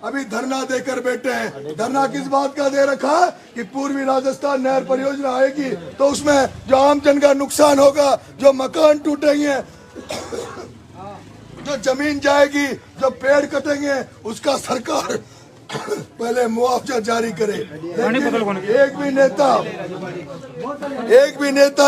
अभी धरना देकर बैठे हैं। धरना किस बात का दे रखा है कि पूर्वी राजस्थान नहर परियोजना आएगी तो उसमें जो आमजन का नुकसान होगा, जो मकान टूटेंगे, जो जमीन जाएगी, जो पेड़ कटेंगे, उसका सरकार पहले मुआवजा जारी करे। एक भी नेता,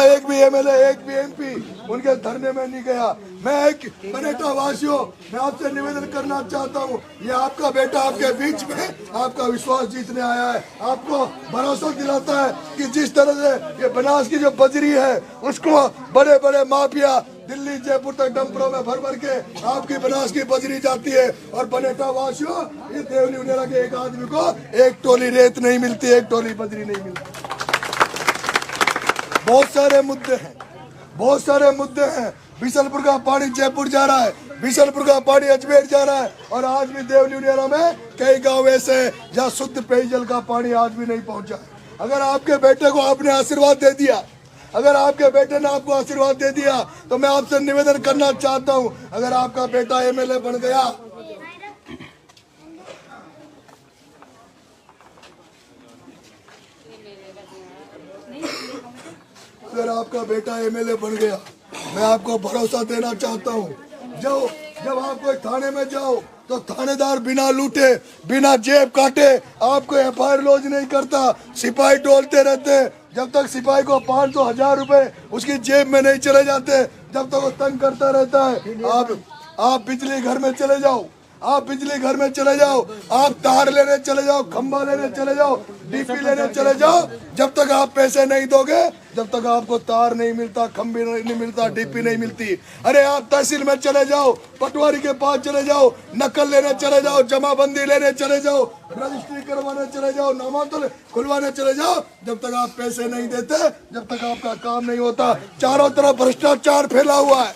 एक भी एमएलए, एक भी एमपी उनके धरने में नहीं गया। मैं एक बनेटा वासियों, मैं आपसे निवेदन करना चाहता हूँ, ये आपका बेटा आपके बीच में आपका विश्वास जीतने आया है, आपको भरोसा दिलाता है कि जिस तरह से ये बनास की जो बजरी है उसको बड़े बड़े माफिया दिल्ली जयपुर तक डंपरों में भर भर के आपकी बनास की बजरी जाती है, और बनेटा वासियों इस देवली उनेरा के एक आदमी को एक टोली रेत नहीं मिलती, एक टोली बजरी नहीं मिलती। बहुत सारे मुद्दे हैं। बिशनपुर का पानी जयपुर जा रहा है, बिशनपुर का पानी अजमेर जा रहा है, और आज भी देवली उनेरा में कई गाँव ऐसे हैं जहाँ शुद्ध पेयजल का पानी आज भी नहीं पहुँचा है। अगर आपके बेटे को आपने आशीर्वाद दे दिया, अगर आपके बेटे ने आपको आशीर्वाद दे दिया, तो मैं आपसे निवेदन करना चाहता हूं, अगर आपका बेटा एमएलए बन गया, अगर आपका बेटा एमएलए बन गया, मैं आपको भरोसा देना चाहता हूं, जब आप कोई थाने में जाओ तो थानेदार बिना लूटे, बिना जेब काटे आपको एफआईआर लॉन्च नहीं करता। सिपाही टोलते रहते, जब तक सिपाही को 500-1000 रुपए उसकी जेब में नहीं चले जाते, जब तक वो तंग करता रहता है। आप बिजली घर में चले जाओ, आप बिजली घर में चले जाओ, आप तार लेने चले जाओ, खंबा लेने चले जाओ, डीपी लेने चले जाओ, जब तक आप पैसे नहीं दोगे, जब तक आपको तार नहीं मिलता, खंबे नहीं मिलता, डीपी नहीं मिलती। अरे आप तहसील में चले जाओ, पटवारी के पास चले जाओ, नकल लेने चले जाओ, जमाबंदी लेने चले जाओ, रजिस्ट्री करवाने चले जाओ, नामांकन खुलवाने चले जाओ, जब तक आप पैसे नहीं देते, जब तक आपका काम नहीं होता। चारों तरफ भ्रष्टाचार फैला हुआ है,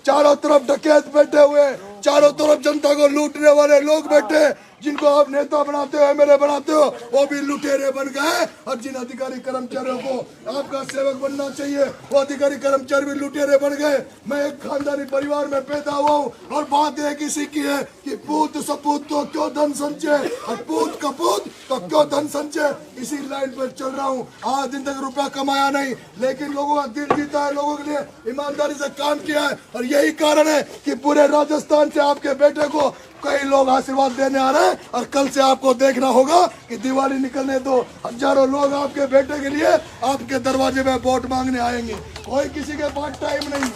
चारों तरफ डकैत बैठे हुए, चारों तरफ जनता को लूटने वाले लोग बैठे, जिनको आप नेता बनाते हो, एमएलए बनाते हो, वो भी लुटेरे बन गए। और जिन अधिकारी कर्मचारियों को आपका सेवक बनना चाहिए, वो अधिकारी कर्मचारी भी लुटेरे बन गए। मैं एक खानदानी परिवार में पैदा हुआ हूँ, और बात एक ही सीखी है कि पूत सपूत तो क्यों धन संचय, और पूत कपूत तो क्यों धन संचय। इसी लाइन पर चल रहा हूँ। आज दिन तक रुपया कमाया नहीं, लेकिन लोगों का दिल जीता है, लोगों के लिए ईमानदारी से काम किया है, और यही कारण है कि पूरे राजस्थान से आपके बेटे को कई लोग आशीर्वाद देने आ रहे हैं। और कल से आपको देखना होगा कि दिवाली निकलने दो, हजारों लोग आपके बेटे के लिए आपके दरवाजे में वोट मांगने आएंगे। कोई किसी के पास टाइम नहीं,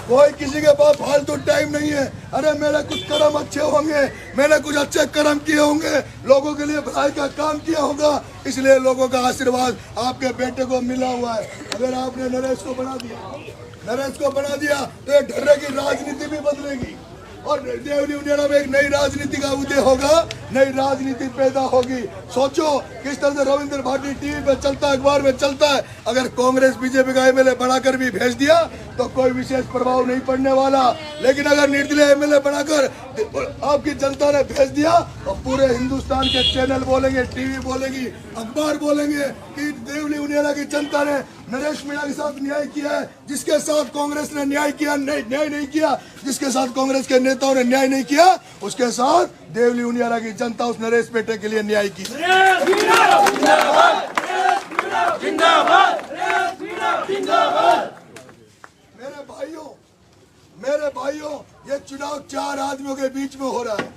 कोई किसी के पास फालतू टाइम नहीं है। अरे मेरे कुछ कर्म अच्छे होंगे, मैंने कुछ अच्छे कर्म किए होंगे, लोगों के लिए भलाई का काम किया होगा, इसलिए लोगों का आशीर्वाद आपके बेटे को मिला हुआ है। अगर आपने नरेश को बना दिया तो ये ढर्रे की राजनीति भी बदलेगी, और देवली उनेरा में एक नई राजनीति का उदय होगा, नई राजनीति पैदा होगी। सोचो किस तरह से रविंद्र भाटी टीवी पे चलता है, अखबार में चलता है। अगर कांग्रेस बीजेपी का एमएलए बनाकर भी भेज दिया तो कोई विशेष प्रभाव नहीं पड़ने वाला, लेकिन अगर निर्दलीय एमएलए बनाकर आपकी जनता ने भेज दिया तो पूरे हिंदुस्तान के चैनल बोलेंगे, टीवी बोलेगी, अखबार बोलेंगे कि देवली उनेरा की जनता ने नरेश मीणा के साथ न्याय किया है, जिसके साथ कांग्रेस ने न्याय नहीं किया, जिसके साथ कांग्रेस के नेताओं ने न्याय नहीं किया, उसके साथ देवली उनियारा की जनता उस नरेश बेटे के लिए न्याय की। मेरे भाइयों, ये चुनाव 4 आदमियों के बीच में हो रहा है।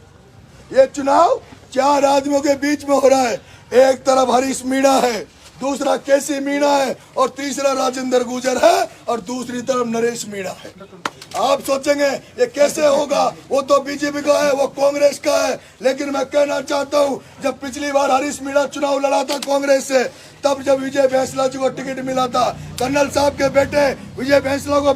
ये चुनाव 4 आदमियों के बीच में हो रहा है। एक तरफ हरीश मीणा है, दूसरा केसी मीणा है, और तीसरा राजेंद्र गुर्जर है, और दूसरी तरफ नरेश मीणा है। आप सोचेंगे ये कैसे होगा, वो तो बीजेपी का है, वो कांग्रेस का है। लेकिन मैं कहना चाहता हूँ, जब पिछली बार हरीश मीणा चुनाव लड़ा था कांग्रेस से, तब जब विजय बैंसला जी को टिकट मिला था, कर्नल साहब के बेटे विजय बैंसला को